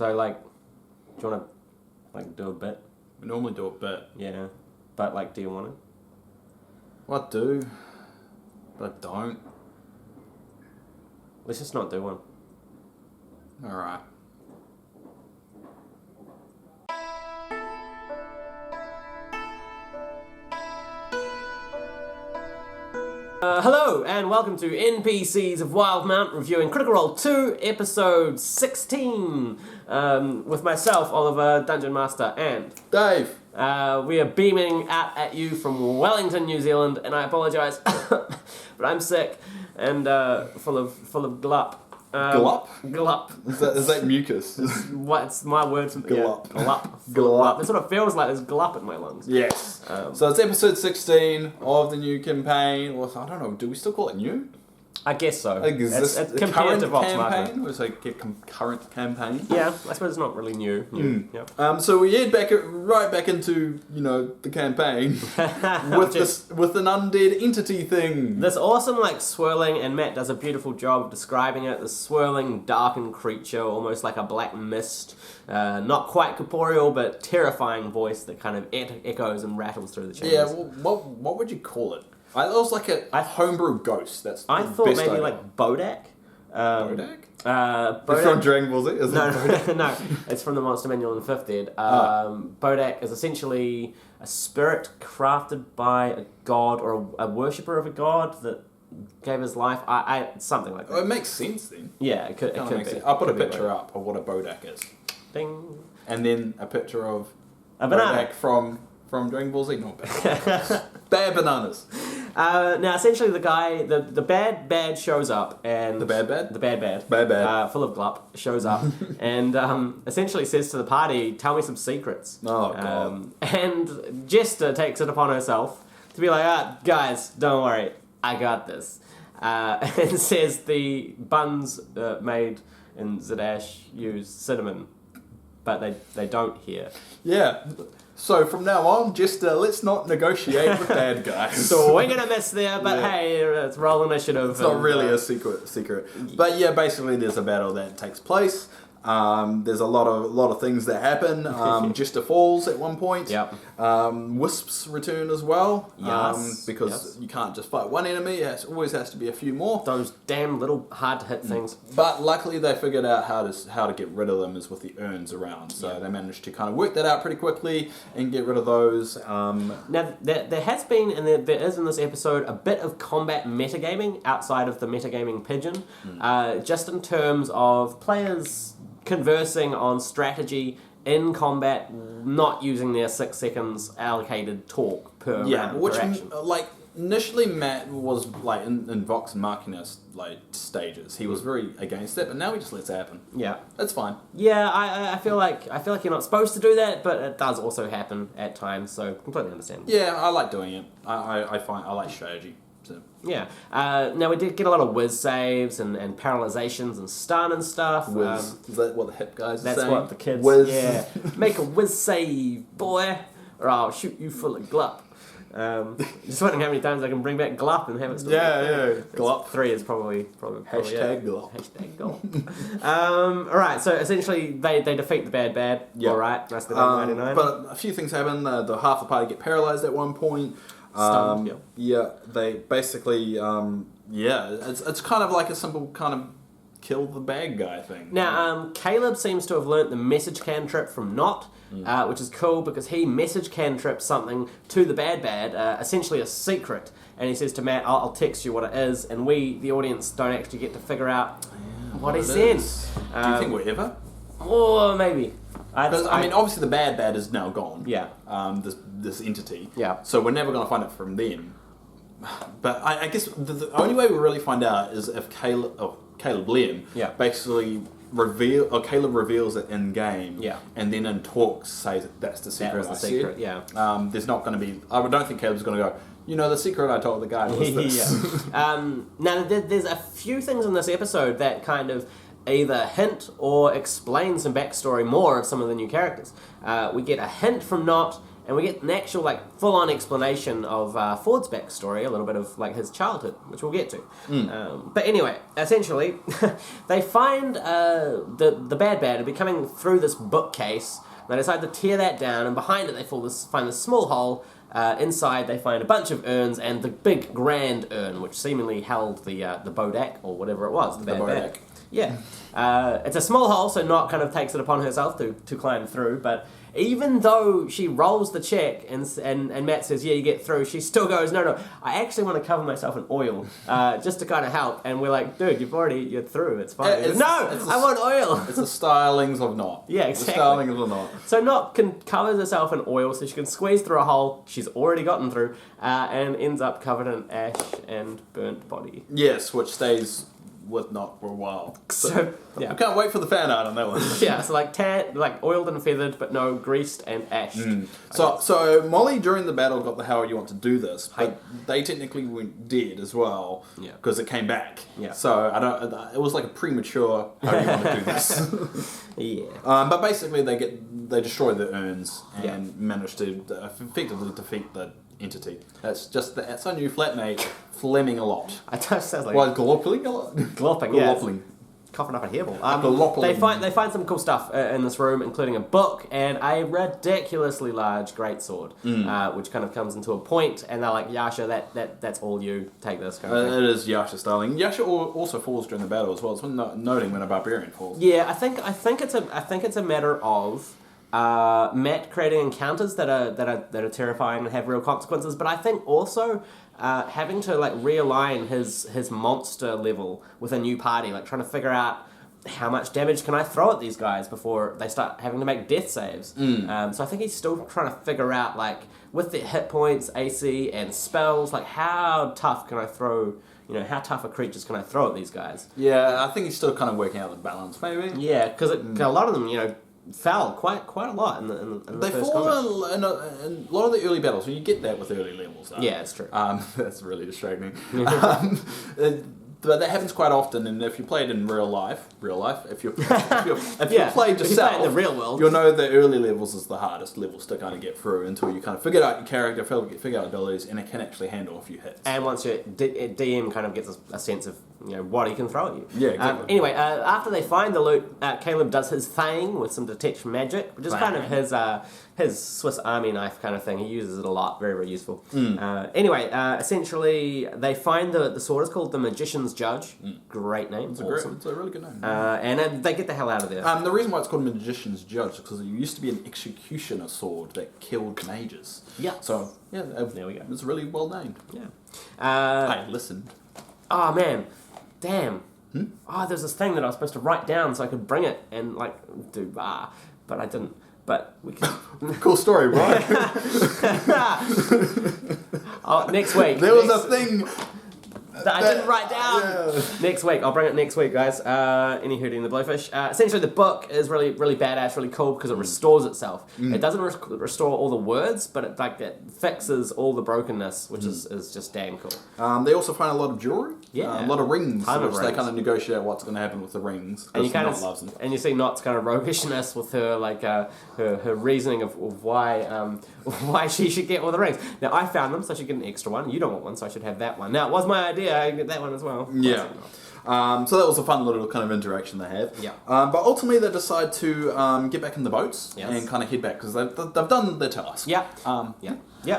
So, like, do you want to, like, do a bit? We normally do a bit. Yeah. But, like, do you want to? Well, I do, but I don't. Let's just not do one. Alright. Hello, and welcome to NPCs of Wildemount, reviewing Critical Role 2, Episode 16, with myself, Oliver, Dungeon Master, and Dave! we are beaming out at you from Wellington, New Zealand, and I apologise, but I'm sick and full of glup. Glup? Glup. Is that mucus? What's my word for Glup. Yeah, glup. Glup. It sort of feels like there's glup in my lungs. Yes. So it's episode 16 of the new campaign. Well, I don't know, do we still call it new? I guess so. It's compared to Vox campaign? Or is it a current campaign? Yeah, I suppose it's not really new. Yep. So we head right back into, the campaign with an undead entity thing. This awesome, swirling, and Matt does a beautiful job of describing it, this swirling, darkened creature, almost like a black mist, not quite corporeal, but terrifying voice that kind of echoes and rattles through the chambers. Yeah, well, what would you call it? It was like a homebrew ghost. I thought maybe like Bodak. Bodak? Bodak? From Dragon Ball Z, isn't it? No, it's from the Monster Manual in 5th Ed. Bodak is essentially a spirit crafted by a god or a worshipper of a god that gave his life. Something like that. It makes sense then. Yeah, it could be. Sense. I'll put a picture up of what a Bodak is. Ding. And then a picture of a banana from Dragon Ball Z. Not bad. Bad bananas. Now, essentially, the guy, the bad shows up, and the bad, full of glup, shows up, and essentially says to the party, "Tell me some secrets." Oh god! And Jester takes it upon herself to be like, "Guys, don't worry, I got this," and says the buns made in Zadash use cinnamon, but they don't here. Yeah. So from now on, just let's not negotiate with bad guys. So we're gonna miss there, but hey, it's roll initiative. It's not really a secret. But yeah, basically there's a battle that takes place. There's a lot of things that happen. Jester falls at one point. Yep. Wisps return as well. Yes. Because you can't just fight one enemy. It always has to be a few more. Those damn little hard to hit things. But luckily they figured out how to get rid of them is with the urns around. So they managed to kind of work that out pretty quickly and get rid of those. Now there has been and there is in this episode a bit of combat metagaming outside of the metagaming pigeon. Just in terms of players conversing on strategy in combat, not using their 6 seconds allocated talk per round per action. Initially Matt was in Vox and Machina's stages. He was very against it, but now he just lets it happen. Yeah, that's fine. Yeah, I feel like you're not supposed to do that, but it does also happen at times. So completely understandable. Yeah, I like doing it. I find I like strategy. So. Yeah. Now we did get a lot of whiz saves and paralyzations and stun and stuff. Whiz. Is that what the hip guys are saying? That's what the kids. Whiz. Yeah. Make a whiz save, boy, or I'll shoot you full of glup. Just wondering how many times I can bring back glup and have it still. Yeah. Glup. 3 is probably Hashtag glup. Hashtag glup. Alright, so essentially they defeat the bad. Yep. Alright, that's the Mighty Nein. But a few things happen. The half the party get paralyzed at one point. They basically, it's kind of like a simple kind of kill the bad guy thing. Now, Caleb seems to have learnt the message cantrip from Not, which is cool because he message cantrips something to the bad, essentially a secret, and he says to Matt, I'll text you what it is, and we, the audience, don't actually get to figure out what he said. Do you think we're ever? Or maybe. Because, obviously the bad is now gone. Yeah. This entity. Yeah. So we're never going to find it from them. But I guess the only way we really find out is if Caleb Liam basically Caleb reveals it in game. Yeah. And then in talks says that's the secret. That was the secret. Yeah. There's not going to be. I don't think Caleb's going to go. The secret I told the guy was this. Now there's a few things in this episode that kind of either hint or explain some backstory more of some of the new characters. We get a hint from Not And we get an actual, like, full-on explanation of Ford's backstory, a little bit of, like, his childhood, which we'll get to. But anyway, essentially, they find the bad and be coming through this bookcase. They decide to tear that down, and behind it they find this small hole. Inside they find a bunch of urns and the big grand urn, which seemingly held the Bodak, or whatever it was, the bad Bodak. Yeah. It's a small hole, so Not kind of takes it upon herself to climb through, but even though she rolls the check and Matt says, yeah, you get through, she still goes, no, I actually want to cover myself in oil, just to kind of help. And we're like, dude, you're through, it's fine. I want oil! It's the stylings of Not. Yeah, exactly. The stylings of Not. So Not covers herself in oil, so she can squeeze through a hole she's already gotten through, and ends up covered in ash and burnt body. Yes, which stays with Not for a while. So yeah. I can't wait for the fan art on that one. Yeah, so like oiled and feathered, but no, greased and ashed. So Molly during the battle got the how you want to do this, but they technically went dead as well because it came back. Yeah. So it was like a premature how you want to do this. Yeah. But basically they destroy the urns and manage to effectively defeat the entity. That's our new flatmate, Fleming a lot. It just sounds like Glopling a lot. Glopping, yeah. Coughing up a hairball. They find some cool stuff in this room, including a book and a ridiculously large greatsword, which kind of comes into a point, and they're like, Yasha, that's all you. Take this kind of thing. It is Yasha styling. Yasha also falls during the battle as well. It's worth noting when a barbarian falls. Yeah, I think it's a matter of Matt creating encounters that are terrifying and have real consequences, but I think also having to like realign his monster level with a new party, like trying to figure out how much damage can I throw at these guys before they start having to make death saves. So I think he's still trying to figure out, like, with the hit points, AC, and spells, like how tough can I throw. How tough are creatures can I throw at these guys? Yeah, I think he's still kind of working out the balance, maybe. Yeah, because a lot of them, fell quite a lot in the they first fall in a lot of the early battles, so you get that with early levels. Yeah, it's true. That's really distracting. But that happens quite often, and if you play it in real life, if you played yourself, in the real world, you'll know the early levels is the hardest levels to kind of get through until you kind of figure out your character, figure out abilities, and it can actually handle a few hits. And once your DM kind of gets a sense of what he can throw at you. Yeah, exactly. Anyway, after they find the loot, Caleb does his thing with some detection magic, which is kind of his Swiss Army knife kind of thing. He uses it a lot, very, very useful. Anyway, essentially, they find the sword is called the Magician's Judge. Great name. It's awesome. It's a really good name. And they get the hell out of there. The reason why it's called Magician's Judge is because it used to be an executioner sword that killed mages. Yeah. So, yeah, there we go. It's really well named. Yeah. I listened. Oh, man. Damn. Oh, there's this thing that I was supposed to write down so I could bring it and, like, do, but I didn't. But we can... Cool story, right? Next week. There was a thing... that I didn't write down. Yeah. Next week. I'll bring it next week, guys. Any Hootie and the Blowfish. Essentially, the book is really, really badass, really cool because it restores itself. It doesn't restore all the words, but it fixes all the brokenness, which is just damn cool. They also find a lot of jewelry. Yeah. A lot of rings, Which they kind of negotiate what's going to happen with the rings. And you loves them. And you see Not's kind of roguishness with her, like her reasoning of why she should get all the rings. Now I found them, so I should get an extra one. You don't want one, so I should have that one. Now it was my idea. I can get that one as well. Yeah. So that was a fun little kind of interaction they have. Yeah. But ultimately they decide to get back in the boats and kind of head back because they've done their task. Yeah. They've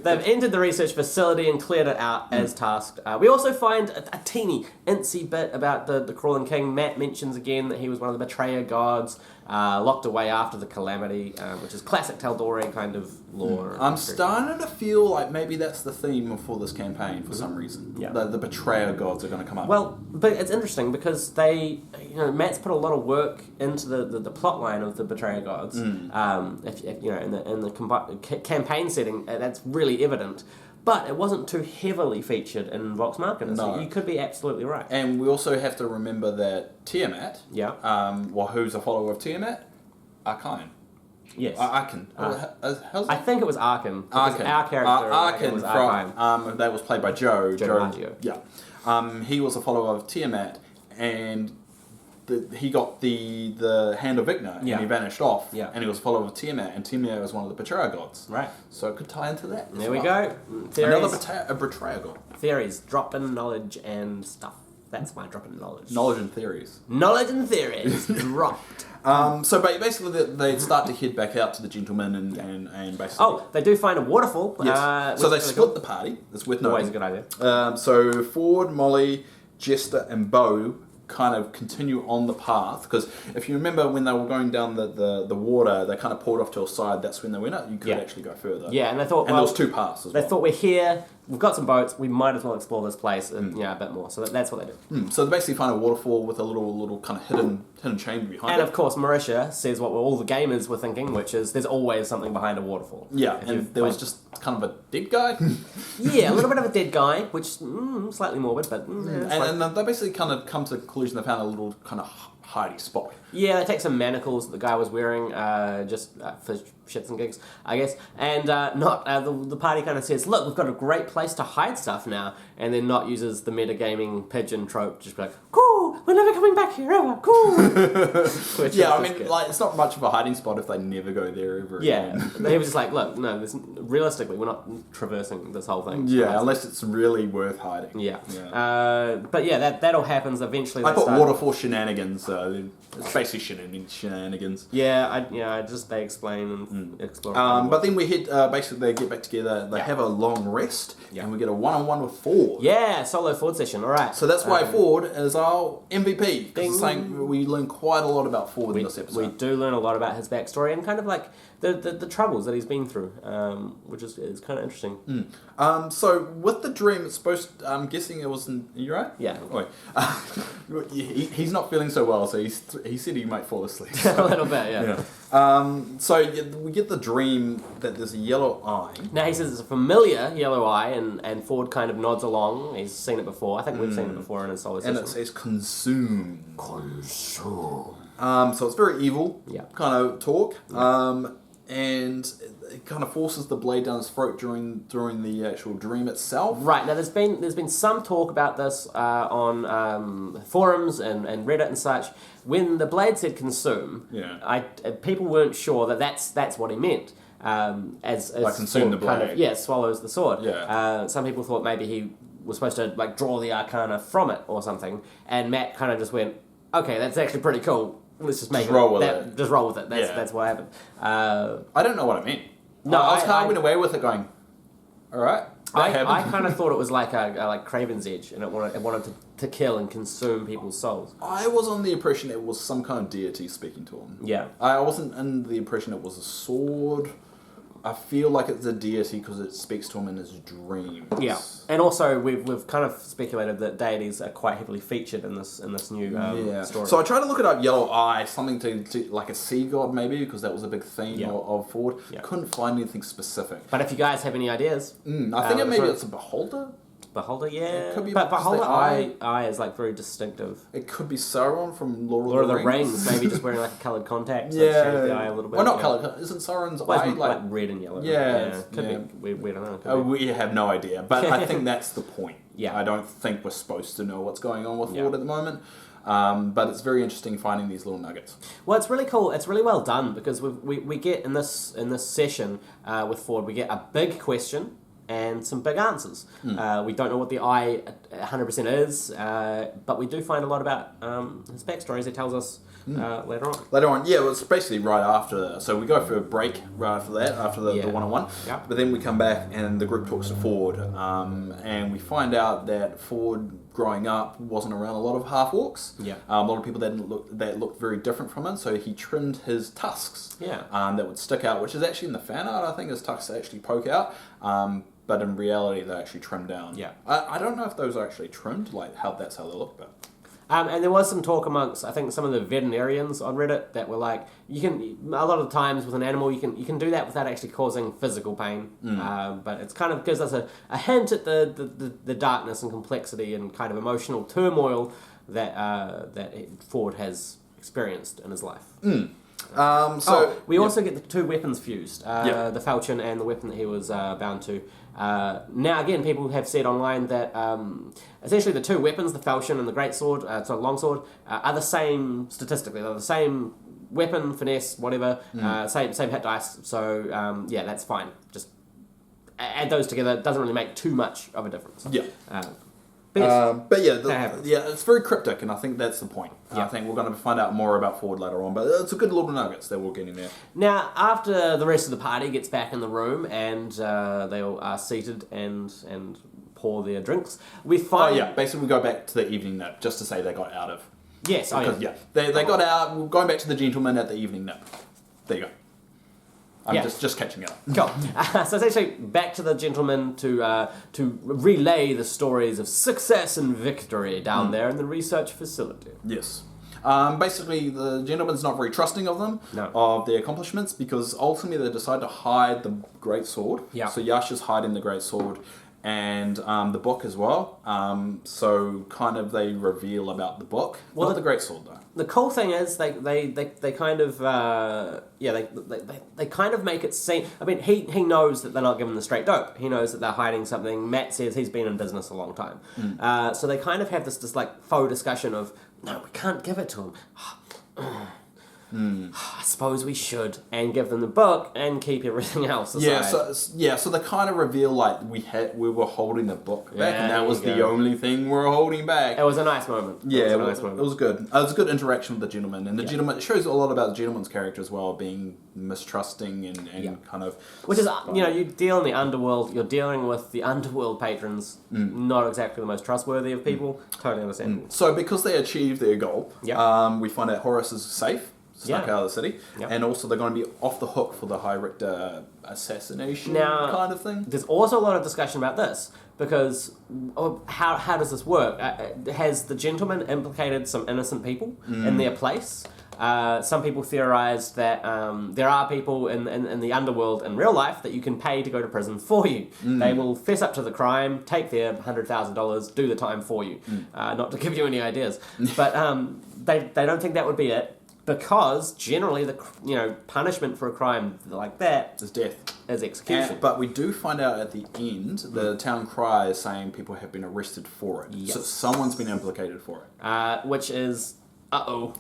entered the research facility and cleared it out as tasked. We also find a teeny, incy bit about the Crawling King. Matt mentions again that he was one of the betrayer gods, locked away after the calamity, which is classic Tal'Dorei kind of lore. I'm starting to feel like maybe that's the theme for this campaign for some reason. Yeah. The betrayer gods are going to come up. Well, but it's interesting because Matt's put a lot of work into the plot line of the betrayer gods. If in the campaign setting, that's really evident. But it wasn't too heavily featured in Vox Machina, so you could be absolutely right. And we also have to remember that Tiamat, who's a follower of Tiamat? Archon. Yes. Archon. I think it was Archon. Archon. Our character Archon was Archon. That was played by Joe. Joe Maggio. Yeah. He was a follower of Tiamat, and he got the hand of Vigna and he vanished off. Yeah. And he was followed with Tiamat, and Tiamat was one of the betrayal gods. Right. So it could tie into that. There we go. Another betrayal god. Theories, dropping knowledge and stuff. That's my dropping knowledge. Knowledge and theories. Knowledge and theories dropped. So basically, they start to head back out to the gentleman and basically. Oh, they do find a waterfall. Yes. So they split the party. It's worth noting. Always a good idea. So Ford, Molly, Jester, and Bo kind of continue on the path, because if you remember when they were going down the water, they kind of pulled off to a side. That's when they went up. You could actually go further. Yeah, and they thought, and there was 2 paths as well. They thought, we're here, we've got some boats, we might as well explore this place and a bit more. So that's what they do. So they basically find a waterfall with a little kind of hidden chamber behind it. And of course, Marisha says what all the gamers were thinking, which is there's always something behind a waterfall. Yeah, and there was just kind of a dead guy. Yeah, a little bit of a dead guy, which slightly morbid, but and they basically kind of come to the conclusion they found a little kind of hidey spot. Yeah, they take some manacles that the guy was wearing just for shits and gigs, I guess. And the party kind of says, look, we've got a great place to hide stuff now. And then Not uses the metagaming pigeon trope, just be like, cool, we're never coming back here ever, cool. Yeah, I mean, like, it's not much of a hiding spot if they never go there ever again. Yeah, he was just like, look, no, realistically, we're not traversing this whole thing. Yeah, unless it's really worth hiding. Yeah. But yeah, that all happens eventually. I put waterfall shenanigans, it's basically shenanigans. Yeah, they explain and explore. But then we hit, basically they get back together, they have a long rest, and we get a one-on-one with Ford. Yeah, solo Ford session, alright. So that's why Ford is our MVP. Saying we learn quite a lot about Ford in this episode. We do learn a lot about his backstory and kind of like the troubles that he's been through, which is kind of interesting. So with the dream, it's supposed to, I'm guessing it wasn't, you right? Yeah. Wait. He's not feeling so well, so he said he might fall asleep. So. A little bit, yeah. So we get the dream that there's a yellow eye. Now he says it's a familiar yellow eye, and Ford kind of nods along. He's seen it before. I think we've seen it before in his solo session. And it says consume. Consume. So it's very evil kind of talk. Yeah. And it kind of forces the blade down his throat during the actual dream itself. Right, now there's been some talk about this on forums and Reddit and such. When the blade said consume, people weren't sure that's what he meant. As like consume the blade. Kind of, swallows the sword. Yeah. Some people thought maybe he was supposed to like draw the arcana from it or something, and Matt kind of just went, okay, that's actually pretty cool. Let's just make roll with it. Just roll with it. That's what happened. I don't know what I meant. No, I went away with it going, all right. I kind of thought it was like like Craven's Edge, and it wanted to kill and consume people's souls. I was on the impression it was some kind of deity speaking to him. Yeah. I wasn't under the impression it was a sword. I feel like it's a deity because it speaks to him in his dreams. Yeah, and also we've kind of speculated that deities are quite heavily featured in this new story. So I tried to look it up. Yellow eye, something to like a sea god maybe, because that was a big theme of Ford. Yeah. Couldn't find anything specific. But if you guys have any ideas, I think it's a beholder. Beholder, yeah. It could be, but Beholder eye is like very distinctive. It could be Sauron from Lord of the Rings. Maybe just wearing like a coloured contact. So yeah. change the eye a little bit. Well, not coloured. Isn't Sauron's eye like red and yellow? Yeah. Could be. We don't know. We have no idea. But I think that's the point. Yeah. I don't think we're supposed to know what's going on with Ford at the moment. But it's very interesting finding these little nuggets. Well, it's really cool. It's really well done because we get in this session with Ford, we get a big question and some big answers. We don't know what the eye 100% is, but we do find a lot about his backstory as he tells us later on. Later on, yeah, well, it's basically right after. So we go for a break right after that, after the one-on-one. Yep. But then we come back and the group talks to Ford, and we find out that Ford, growing up, wasn't around a lot of half-orcs. Yeah. A lot of people that looked very different from him, so he trimmed his tusks. Yeah. That would stick out, which is actually in the fan art. I think his tusks actually poke out. But in reality, they're actually trimmed down. Yeah. I don't know if those are actually trimmed, like that's how they look, but... and there was some talk amongst, I think, some of the veterinarians on Reddit that were like, a lot of times with an animal, you can do that without actually causing physical pain. But it's kind of gives us a hint at the darkness and complexity and kind of emotional turmoil that Ford has experienced in his life. We also get the two weapons fused, the falchion and the weapon that he was bound to. Now, again, people have said online that essentially the two weapons, the falchion and the greatsword, longsword, are the same statistically. They're the same weapon, finesse, whatever, same hit dice. So, that's fine. Just add those together. It doesn't really make too much of a difference. Yeah. It's very cryptic, and I think that's the point. I think we're going to find out more about Ford later on, but it's a good little nuggets that we're getting there. Now, after the rest of the party gets back in the room and they all are seated and pour their drinks, we find... basically we go back to the evening nip, just to say they got out of... Yes, They got out, we're going back to the gentleman at the evening nip. There you go. I'm just catching up. Cool. So essentially, back to the gentleman to relay the stories of success and victory down there in the research facility. Yes. Basically, the gentleman's not very trusting of them, of their accomplishments, because ultimately they decide to hide the great sword. Yeah. So Yash is hiding the great sword and the book as well. So kind of they reveal about the book. Well, not the great sword though. The cool thing is they kind of they kind of make it seem. I mean, he knows that they're not giving the straight dope. He knows that they're hiding something. Matt says he's been in business a long time. So they kind of have this like faux discussion of, no, we can't give it to him. I suppose we should, and give them the book and keep everything else aside. So they kind of reveal like we were holding the book back, and that was the only thing we were holding back. It was a nice moment. It was good. It was a good interaction with the gentleman, and the gentleman, it shows a lot about the gentleman's character as well, being mistrusting and kind of... Which is, you deal in the underworld, you're dealing with the underworld patrons, not exactly the most trustworthy of people. Totally understandable. So because they achieved their goal, we find out Horus is safe. Snuck out of the city, and also they're going to be off the hook for the High Richter assassination kind of thing. There's also a lot of discussion about this, because how does this work? Has the gentleman implicated some innocent people in their place? Some people theorize that there are people in the underworld in real life that you can pay to go to prison for you. They will fess up to the crime, take their $100,000, do the time for you. Not to give you any ideas, but they don't think that would be it. Because generally, the punishment for a crime like that is death, is execution. But we do find out at the end, the town cry is saying people have been arrested for it. Yes. So someone's been implicated for it. Which is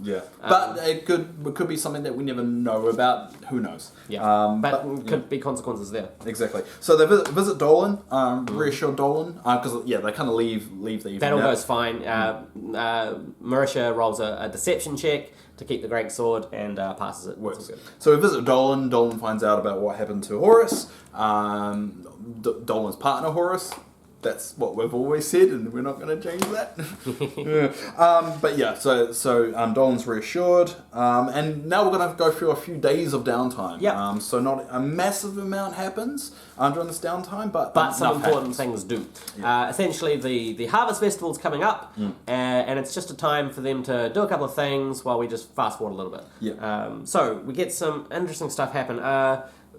Yeah, but it could be something that we never know about. Who knows? Yeah, but could be consequences there. Exactly. So they visit Dolan, reassure Dolan, because they kind of leave the evening. That all goes fine. Marisha rolls a deception check to keep the great sword and passes it. Works. Good. So we visit Dolan. Dolan finds out about what happened to Horus. Dolan's partner Horus. That's what we've always said, and we're not going to change that. So Dolan's reassured, and now we're going to go through a few days of downtime. Yeah. So not a massive amount happens during this downtime, but some important things do. Yeah. Essentially, the Harvest Festival's coming up, and it's just a time for them to do a couple of things while we just fast forward a little bit. Yeah. So we get some interesting stuff happen.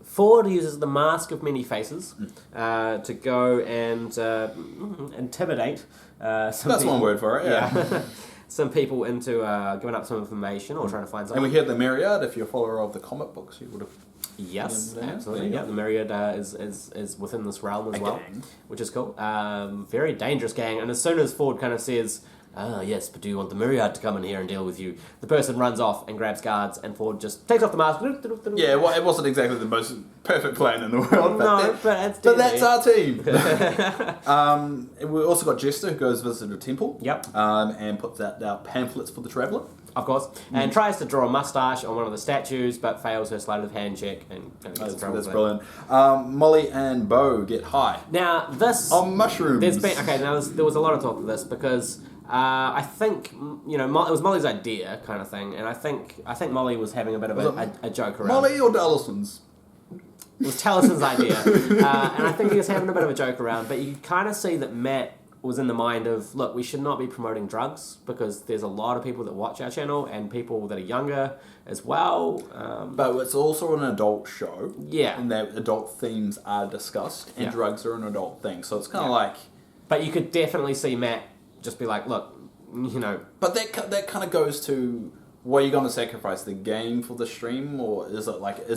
Ford uses the Mask of Many Faces to go and intimidate some That's people. one word for it, some people into giving up some information or trying to find something. And we hear the Myriad. If you're a follower of the comic books, you would have... Yes, absolutely. Yeah, the Myriad is within this realm as well, which is cool. Very dangerous gang. And as soon as Ford kind of says... yes, but do you want the Myriad to come in here and deal with you? The person runs off and grabs guards, and Ford just takes off the mask. Yeah, well, it wasn't exactly the most perfect plan in the world. But that's our team. We also got Jester, who goes visit a temple. Yep. And puts out pamphlets for the Traveller. Of course. And tries to draw a mustache on one of the statues, but fails her sleight of hand check. And that's brilliant. Molly and Bo get high. Now, this... On mushrooms. There was a lot of talk of this, because... I think it was Molly's idea, kind of thing, and I think Molly was having a bit of a joke around. Molly or Dallason's? It was Tallison's idea, and I think he was having a bit of a joke around. But you could kind of see that Matt was in the mind of, look, we should not be promoting drugs because there's a lot of people that watch our channel and people that are younger as well. But it's also an adult show. Yeah, and that adult themes are discussed, and drugs are an adult thing. So it's kind of like. But you could definitely see Matt. Just be like, look, But that kind of goes to What are you going to sacrifice? The game for the stream, or is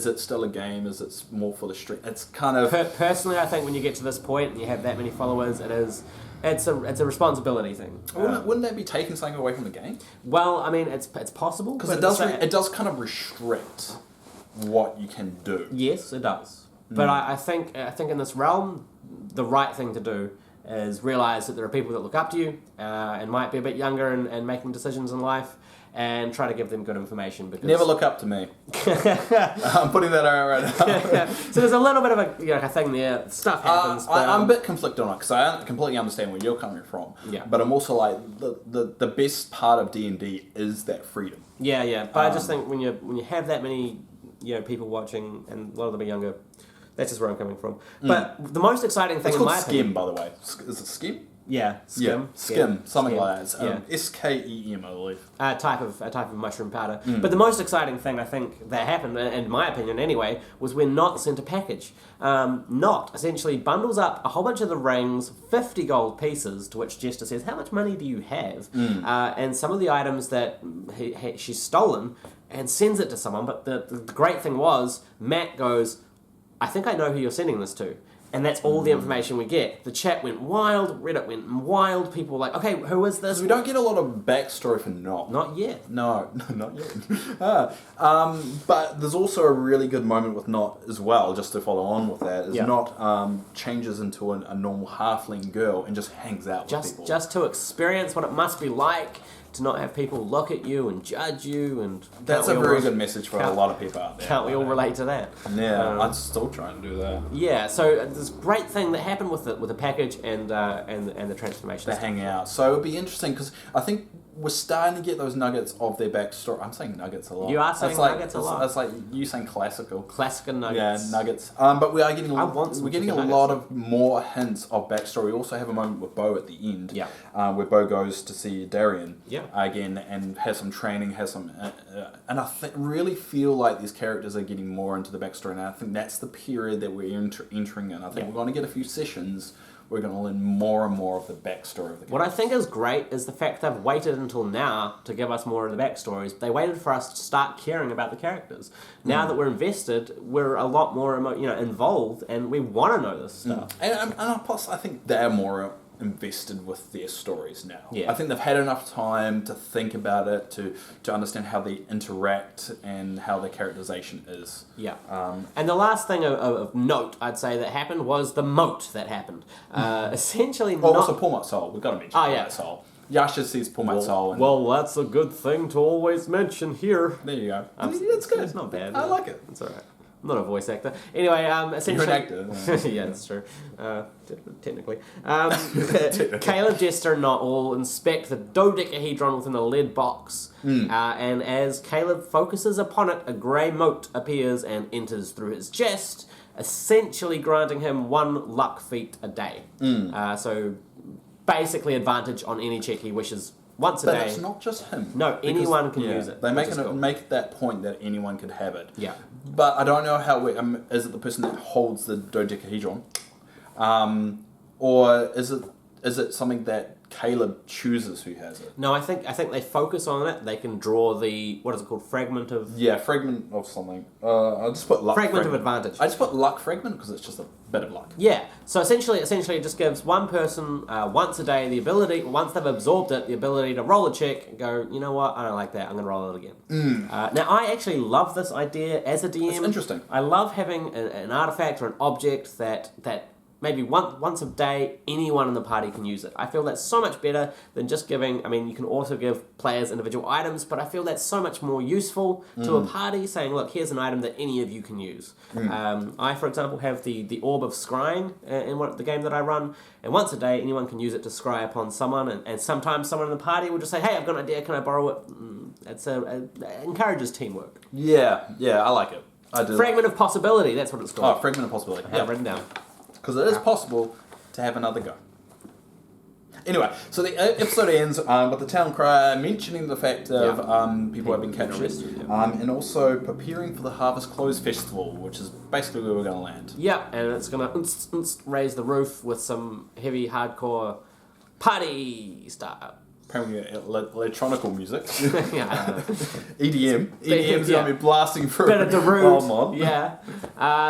it still a game? Is it more for the stream? It's kind of personally, I think when you get to this point and you have that many followers, it's a responsibility thing. Wouldn't that be taking something away from the game? Well, I mean, it's possible because it does kind of restrict what you can do. Yes, it does. But I think in this realm, the right thing to do is realize that there are people that look up to you and might be a bit younger and making decisions in life. And try to give them good information. Because never look up to me. I'm putting that out right now. So there's a little bit of a thing there. Stuff happens. I'm a bit conflicted on it because I completely understand where you're coming from. Yeah. But I'm also like the best part of D&D is that freedom. Yeah. But I just think when you have that many people watching and a lot of them are younger, that's just where I'm coming from. But the most exciting thing it's in called my Skim, opinion, by the way. Is it Skim? Yeah, Skim. Skim, something Skim. like that. It's SKEM, I believe. A type of mushroom powder. But the most exciting thing I think that happened, in my opinion anyway, was when Not sent a package. Not essentially bundles up a whole bunch of the rings, 50 gold pieces, to which Jester says, how much money do you have? And some of the items that she's stolen, and sends it to someone. But the great thing was, Matt goes, I think I know who you're sending this to. And that's all the information we get. The chat went wild, Reddit went wild, people were like, okay, who is this? We don't get a lot of backstory for Not. Not yet. No, not yet. But there's also a really good moment with Not as well, just to follow on with that, is Not changes into a normal halfling girl and just hangs out with people. Just to experience what it must be like to not have people look at you and judge you. And that's a very good message for a lot of people out there. Can't we all relate to that? Yeah, I'm still trying to do that. Yeah, so this great thing that happened with the package and the transformation. They hang out. So it'd be interesting because I think we're starting to get those nuggets of their backstory. I'm saying nuggets a lot. You are saying nuggets a lot. That's like you saying classical. Classical nuggets. Yeah, nuggets. But we are getting we're getting a lot of more hints of backstory. We also have a moment with Bo at the end. Yeah. Where Bo goes to see Darian. Yeah. Again, and has some training, and I really feel like these characters are getting more into the backstory, and I think that's the period that we're entering in. I think we're going to get a few sessions. We're going to learn more and more of the backstory of the characters. What I think is great is the fact they've waited until now to give us more of the backstories. They waited for us to start caring about the characters. Now that we're invested, we're a lot more involved, and we want to know this stuff. And plus, I think they're more invested with their stories now. Yeah. I think they've had enough time to think about it, to understand how they interact and how their characterization is. Yeah. And the last thing of note, I'd say, that happened was the moat that happened. Essentially also Paul Soul. We've got to mention Paul Soul. Yasha sees Paul Soul. Well, that's a good thing to always mention here. There you go. It's good. It's not bad. I like it. It's alright. I'm not a voice actor. Anyway, essentially... You're an actor. Yeah, that's true. Technically. Caleb, Jester, and Not all inspect the dodecahedron within the lead box. And as Caleb focuses upon it, a grey mote appears and enters through his chest, essentially granting him 1 luck feat a day. So basically advantage on any check he wishes once a day. But it's not just him. No, anyone can use it. They make that point that anyone could have it. Yeah. But I don't know how is it the person that holds the dodecahedron, or is it something that Caleb chooses who has it? No, I think they focus on it. They can draw the, what is it called, fragment of something. I just put luck fragment of advantage. I just put luck fragment because it's just a bit of luck. Yeah. So essentially it just gives one person once a day the ability, once they've absorbed it, the ability to roll a check and go, you know what, I don't like that, I'm going to roll it again. Now I actually love this idea as a DM. It's interesting. I love having an artifact or an object that maybe once a day, anyone in the party can use it. I feel that's so much better than just giving... I mean, you can also give players individual items, but I feel that's so much more useful to a party, saying, look, here's an item that any of you can use. I, for example, have the Orb of Scrying in the game that I run, and once a day, anyone can use it to scry upon someone, and sometimes someone in the party will just say, hey, I've got an idea, can I borrow it? It encourages teamwork. Yeah, I like it. I do. Fragment of Possibility, that's what it's called. Oh, Fragment of Possibility. I have it written down. Because it is possible to have another go. Anyway, so the episode ends with the town crier mentioning the fact of people have been captured, and also preparing for the Harvest Close Festival, which is basically where we're going to land. Yeah, and it's going to raise the roof with some heavy, hardcore party stuff. apparently electronical music. EDM. EDM's going to be blasting through. Bit of Darude. Mod. Yeah.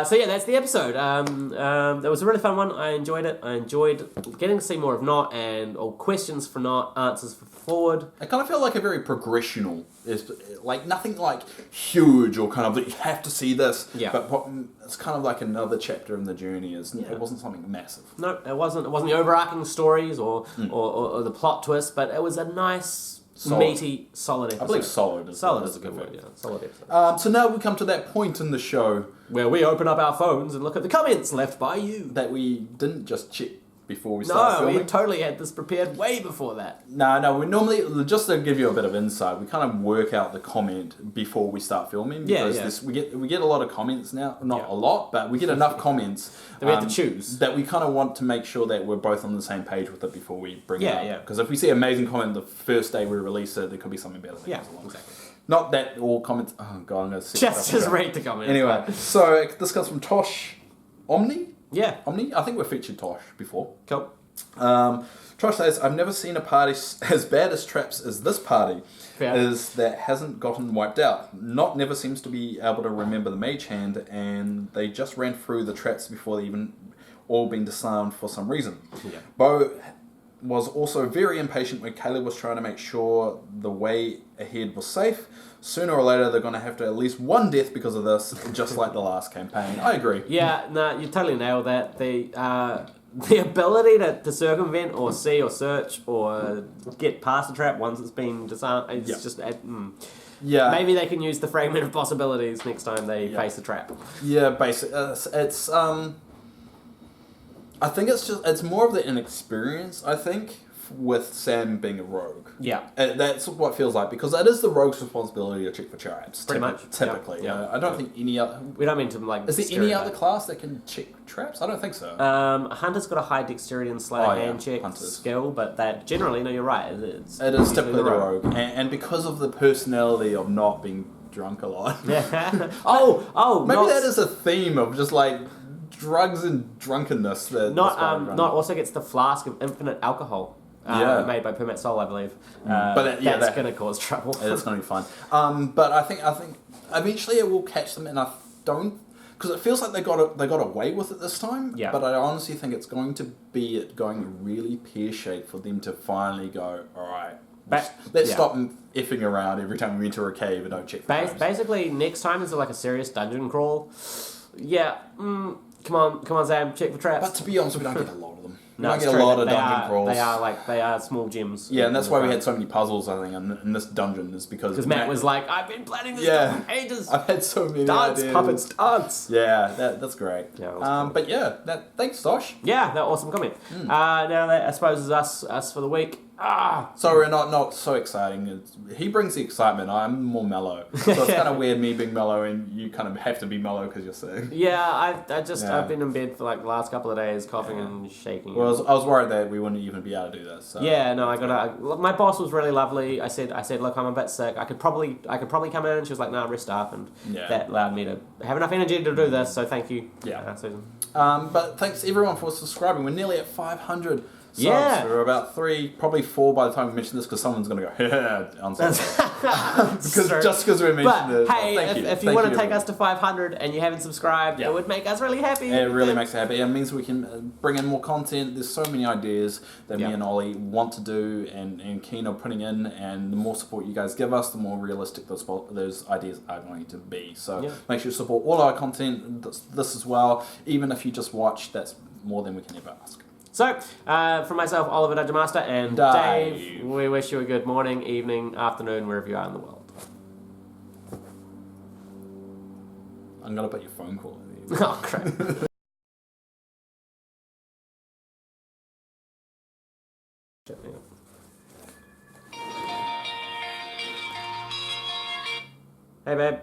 So yeah, that's the episode. That was a really fun one. I enjoyed it. I enjoyed getting to see more of Not and all questions for Not, answers for Forward. I kind of felt like a very progressional. It's like nothing like huge or kind of that you have to see this. Yeah. But it's kind of like another chapter in the journey. It wasn't something massive. No, it wasn't. It wasn't the overarching stories or the plot twist, but it was a nice, meaty, solid episode. I believe solid is a good word. Yeah, solid episode. So now we come to that point in the show where we open up our phones and look at the comments left by you that we didn't just check before we started filming. No, we totally had this prepared way before that. No, we normally, just to give you a bit of insight, we kind of work out the comment before we start filming. Because we get a lot of comments now. Not a lot, but we get enough comments that we have to choose. That we kind of want to make sure that we're both on the same page with it before we bring it up. Yeah. Because if we see an amazing comment the first day we release it, there could be something better that comes along. Exactly. Not that all comments... Oh, God, I'm going to... Just read the comments. Anyway, so this comes from Tosh Omni. Yeah. Omni? I think we've featured Tosh before. Cool. Tosh says, I've never seen a party as bad as traps as this party is that hasn't gotten wiped out. Not never seems to be able to remember the mage hand, and they just ran through the traps before they even all been disarmed for some reason. Yeah. Bo was also very impatient when Caleb was trying to make sure the way ahead was safe. Sooner or later, they're going to have to at least one death because of this, just like the last campaign. I agree. Yeah, no, you totally nailed that. The ability to circumvent or see or search or get past the trap once it's been disarmed, it's just... Yeah. Maybe they can use the fragment of possibilities next time they face the trap. Yeah, basically. It's I think it's more of the inexperience, I think, with Sam being a rogue. Yeah. That's what it feels like, because that is the rogue's responsibility to check for traps. Pretty much. Typically. Yeah. I don't think any other... We don't mean to, like... Is there any other class that can check traps? I don't think so. Hunter's got a high dexterity and sleight of hand check skill, but that generally, no, you're right. It is typically the rogue. And because of the personality of not being drunk a lot. Yeah. Maybe that is a theme of just like drugs and drunkenness. Not also gets the flask of infinite alcohol. Made by Permet Sol, I believe. That's going to cause trouble. It's going to be fine. But I think eventually it will catch them, and I don't, because it feels like they got away with it this time. Yeah. But I honestly think it's going to be going really pear-shaped for them to finally go, all right, let's stop effing around every time we enter a cave and don't check for traps. Basically, next time is like a serious dungeon crawl. Yeah. Come on, Sam, check for traps. But to be honest, we don't get a lot of them. No, I get a lot of dungeon crawls. They are small gems. Yeah, and that's why we had so many puzzles, I think, in this dungeon, is because Matt was like, I've been planning this for ages. I've had so many ideas. Puppets, dance. Yeah, that's great. Yeah, cool. But yeah, thanks, Tosh. Yeah, that awesome comment. Now that I suppose is us for the week. Sorry, not so exciting. He brings the excitement. I'm more mellow, so it's kind of weird me being mellow and you kind of have to be mellow because you're sick. Yeah, I've been in bed for like the last couple of days, coughing and shaking. Well, I was worried that we wouldn't even be able to do this. So. Yeah, no, my boss was really lovely. I said, look, I'm a bit sick. I could probably come in, and she was like, no, rest up, and that allowed me to have enough energy to do this. So thank you, Susan. But thanks everyone for subscribing. We're nearly at 500. subs. We're about 3, probably 4 by the time we mention this, because someone's going to go, just because we mentioned it. But hey, if you want to take us to 500 and you haven't subscribed, it would make us really happy. It really makes us happy. It means we can bring in more content. There's so many ideas that me and Ollie want to do and keen on putting in, and the more support you guys give us, the more realistic those ideas are going to be. So make sure you support all our content, this as well. Even if you just watch, that's more than we can ever ask. So, from myself, Oliver Dungeon Master, and Dave, we wish you a good morning, evening, afternoon, wherever you are in the world. I'm going to put your phone call in there. Oh, crap. Hey, babe.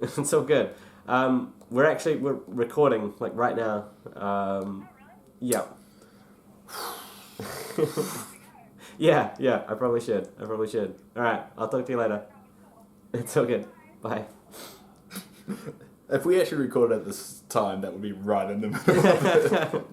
It's all good. We're recording like right now. Yeah. yeah. I probably should. All right. I'll talk to you later. It's all good. Bye. If we actually recorded at this time, that would be right in the middle of it.